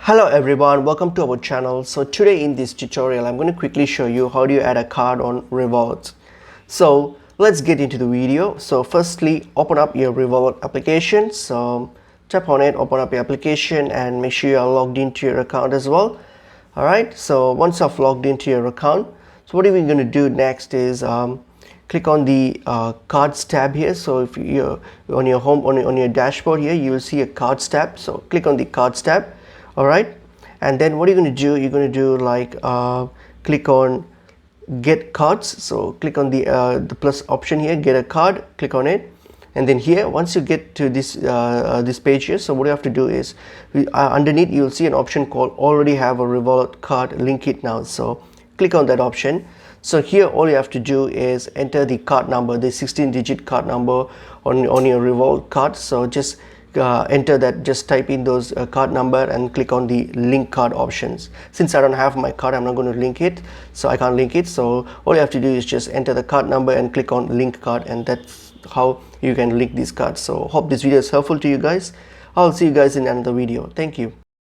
Hello everyone, welcome to our channel. So today in this tutorial I'm going to quickly show you how do you add a card on Revolut. So let's get into the video. So firstly, open up your Revolut application. So tap on it, open up your application and make sure you are logged into your account as well. Alright, so once I've logged into your account, so what are we going to do next is click on the cards tab here. So if you're on your home, on your dashboard here, you will see a cards tab. So click on the cards tab. All right, and then what are you going to do? You're going to do like click on get cards. So click on the plus option here, get a card, click on it, and then here once you get to this page here, so what you have to do is underneath you'll see an option called already have a Revolut card, link it now. So click on that option. So here all you have to do is enter the card number, the 16-digit card number on your Revolut card. So just enter that, just type in those card number and click on the link card options. Since I don't have my card, I'm not going to link it, so I can't link it. So all you have to do is just enter the card number and click on link card, and that's how you can link these cards. So hope this video is helpful to you guys. I'll see you guys in another video. Thank you.